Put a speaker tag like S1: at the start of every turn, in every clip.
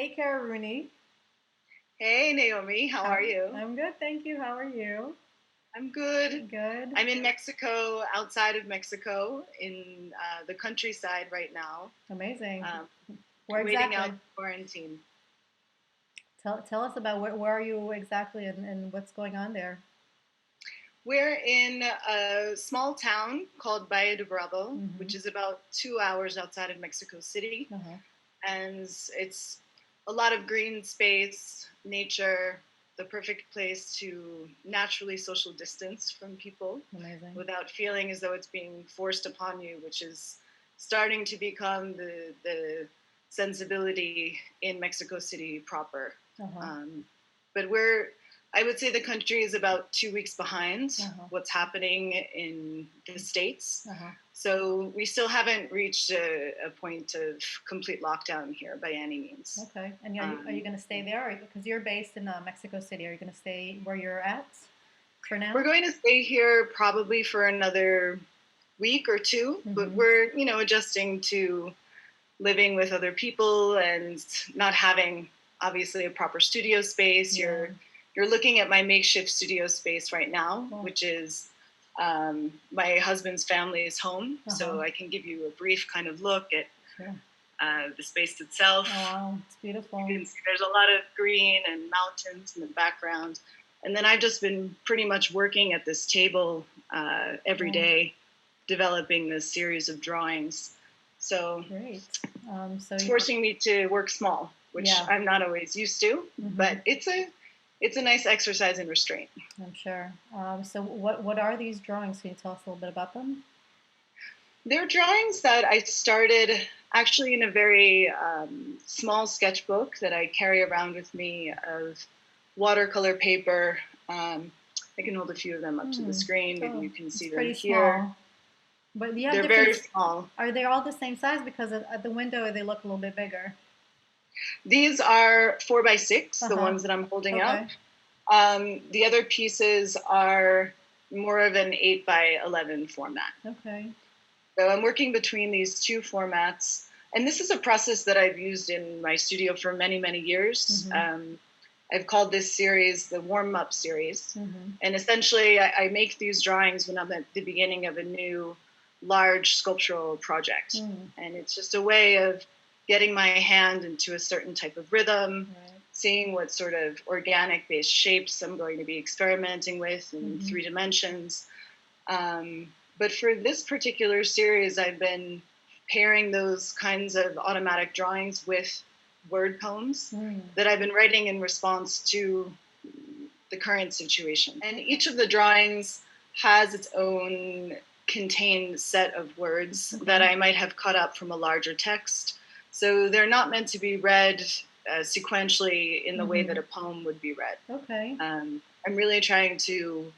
S1: Hey, Kara Rooney.
S2: Hey Naomi, how are you?
S1: I'm good, thank you. How are you?
S2: I'm good.
S1: Good.
S2: I'm in Mexico, outside of Mexico, in the countryside right now,
S1: Amazing.
S2: um,
S1: Where
S2: waiting
S1: exactly?
S2: out quarantine.
S1: Tell us about where are you exactly and what's going on there?
S2: We're in a small town called Valle de Bravo,
S1: Mm-hmm.
S2: which is about 2 hours outside of Mexico City,
S1: Uh-huh.
S2: and it's a lot of green space, nature, the perfect place to naturally social distance from people
S1: Amazing.
S2: without feeling as though it's being forced upon you, which is starting to become the sensibility in Mexico City proper.
S1: Uh-huh.
S2: Um, but I would say the country is about 2 weeks behind
S1: Uh-huh.
S2: what's happening in the States.
S1: Uh-huh.
S2: So we still haven't reached a point of complete lockdown here by any means.
S1: Okay. And are you going to stay there? Because you're based in Mexico City. Are you going to stay where you're at for
S2: We're
S1: now?
S2: going to stay here probably for another week or two, but
S1: Mm-hmm.
S2: we're, adjusting to living with other people and not having obviously a proper studio space.
S1: Yeah.
S2: You're looking at my makeshift studio space right now,
S1: Cool.
S2: which is my husband's family's home.
S1: Uh-huh.
S2: So I can give you a brief kind of look at
S1: Sure.
S2: the space itself.
S1: Oh, wow. It's
S2: You
S1: beautiful.
S2: can see there's a lot of green and mountains in the background. And then I've just been pretty much working at this table every
S1: Oh,
S2: day, developing this series of drawings. So
S1: great. So
S2: it's
S1: you,
S2: forcing me to work small, which
S1: yeah.
S2: I'm not always used to,
S1: Mm-hmm.
S2: but it's a nice exercise in restraint.
S1: I'm sure. So what are these drawings? Can you tell us a little bit about them?
S2: They're drawings that I started actually in a very small sketchbook that I carry around with me of watercolor paper. I can hold a few of them up to the
S1: Hmm.
S2: screen. Maybe
S1: Oh,
S2: you can
S1: it's
S2: see them
S1: pretty
S2: here.
S1: small. But do you have
S2: They're
S1: different?
S2: very small.
S1: Are they all the same size? Because at the window they look a little bit bigger.
S2: These are 4 by 6,
S1: Uh
S2: the
S1: huh.
S2: ones that I'm holding up.
S1: Okay.
S2: The other pieces are more of an 8 by 11 format.
S1: Okay.
S2: So I'm working between these two formats. And this is a process that I've used in my studio for many, many years.
S1: Mhm.
S2: I've called this series the warm up series.
S1: Mhm.
S2: And essentially, I make these drawings when I'm at the beginning of a new large sculptural project.
S1: Mm.
S2: And it's just a way of getting my hand into a certain type of rhythm,
S1: Right.
S2: seeing what sort of organic based shapes I'm going to be experimenting with in
S1: Mhm.
S2: 3 dimensions. But for this particular series, I've been pairing those kinds of automatic drawings with word poems
S1: Mm.
S2: that I've been writing in response to the current situation. And
S1: Okay.
S2: each of the drawings has its own contained set of words that
S1: Okay.
S2: I might have cut up from a larger text. So they're not meant to be read sequentially in the way that
S1: Mhm.
S2: a poem would be read.
S1: Okay.
S2: I'm really trying to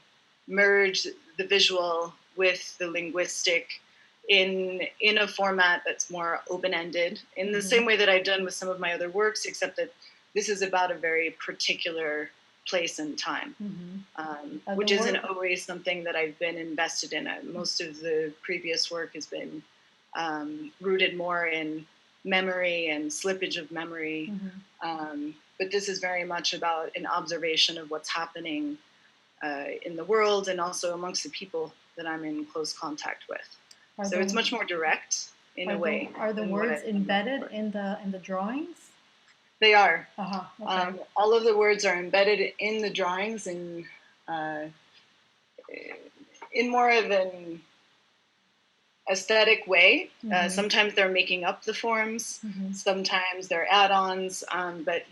S2: merge the visual with the linguistic in a format that's more open-ended in the same
S1: Mhm.
S2: way that I've done with some of my other works, except that this is about a very particular place and time,
S1: Mhm. The
S2: which isn't
S1: word.
S2: always something that I've been invested in. Most of the previous work has been rooted more in memory and slippage of memory.
S1: Mhm.
S2: But this is very much about an observation of what's happening in the world and also amongst the people that I'm in close contact with.
S1: Are
S2: So it's
S1: the
S2: much more direct in a way
S1: are the
S2: than what
S1: words
S2: I've done
S1: embedded
S2: before.
S1: in the drawings?
S2: They are.
S1: Uh huh. Okay.
S2: All of the words are embedded in the drawings uh, in more of an aesthetic way.
S1: Mhm.
S2: Sometimes they're making up the forms,
S1: Mhm.
S2: sometimes they're add-ons, but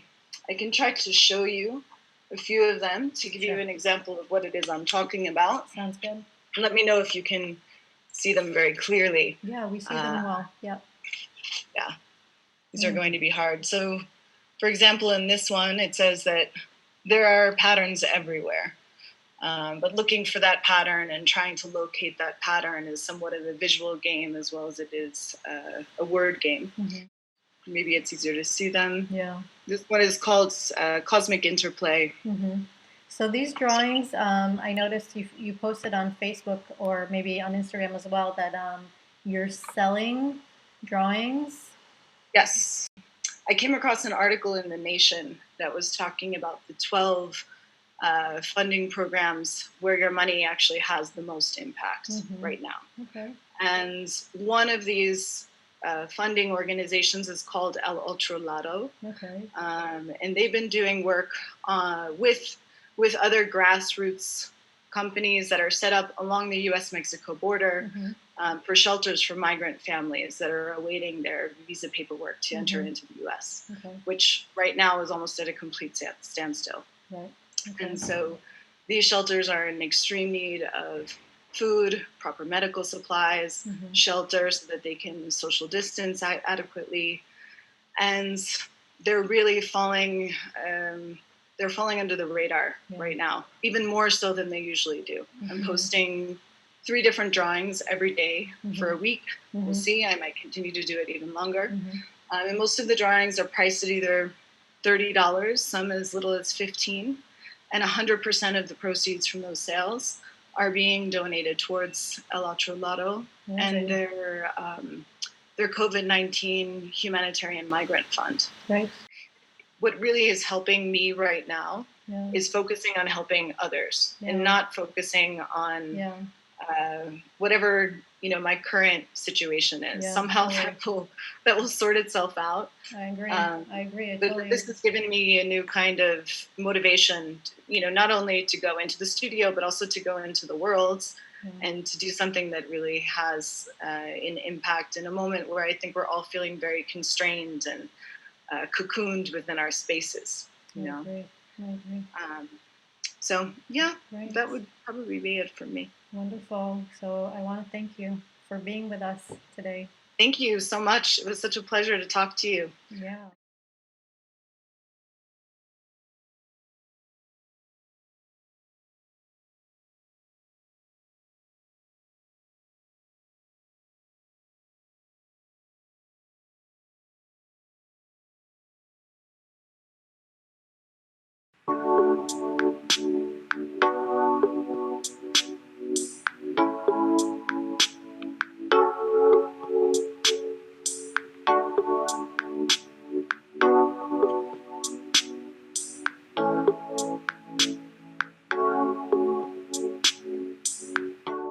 S2: I can try to show you a few of them to give you
S1: Sure.
S2: an example of what it is I'm talking about.
S1: Sounds good.
S2: Let me know if you can see them very clearly.
S1: Yeah, we see
S2: Uh,
S1: them well. Yep.
S2: yeah, these are going
S1: Mm.
S2: to be hard. So, for example, in this one, it says that there are patterns everywhere. But looking for that pattern and trying to locate that pattern is somewhat of a visual game as well as it is a word game.
S1: Mhm.
S2: Maybe it's easier to see them.
S1: Yeah.
S2: This one is called Cosmic Interplay.
S1: Mhm. So these drawings, I noticed you posted on Facebook or maybe on Instagram as well that you're selling drawings.
S2: Yes. I came across an article in The Nation that was talking about the 12 funding programs where your money actually has the most impact
S1: Mm-hmm.
S2: right now.
S1: Okay.
S2: And one of these funding organizations is called Otro, Lado.
S1: Okay.
S2: And they've been doing work with other grassroots companies that are set up along the U.S.-Mexico border
S1: Mm-hmm.
S2: for shelters for migrant families that are awaiting their visa paperwork to enter
S1: Mm-hmm.
S2: into the U.S.,
S1: Okay.
S2: which right now is almost at a complete standstill.
S1: Right. Okay.
S2: And so these shelters are in extreme need of food, proper medical supplies,
S1: Mm-hmm.
S2: shelter so that they can social distance adequately, and they're really falling. They're falling under the radar
S1: Yeah.
S2: right now, even more so than they usually do. I'm
S1: Mm-hmm.
S2: posting 3 different drawings every day for a
S1: Mm-hmm.
S2: week.
S1: Mm-hmm.
S2: We'll see. I might continue to do it even longer.
S1: Mm-hmm.
S2: And most of the drawings are priced at either $30, some as little as $15, and 100% of the proceeds from those sales are being donated towards El Otro Lado and their COVID-19 humanitarian migrant fund.
S1: Right.
S2: What really is helping me right now
S1: Yeah.
S2: is focusing on helping others
S1: Yeah.
S2: and not focusing on
S1: Yeah.
S2: whatever my current situation is.
S1: Yeah,
S2: Somehow
S1: totally.
S2: that will sort itself out.
S1: I agree. I agree. I
S2: But
S1: totally
S2: this
S1: agree.
S2: has given me a new kind of motivation, not only to go into the studio, but also to go into the world
S1: Yeah.
S2: and to do something that really has an impact in a moment where I think we're all feeling very constrained and cocooned within our spaces.
S1: I agree. I agree.
S2: So yeah,
S1: Right.
S2: that would probably be it for me.
S1: Wonderful. So I want to thank you for being with us today.
S2: Thank you so much. It was such a pleasure to talk to you.
S1: Yeah.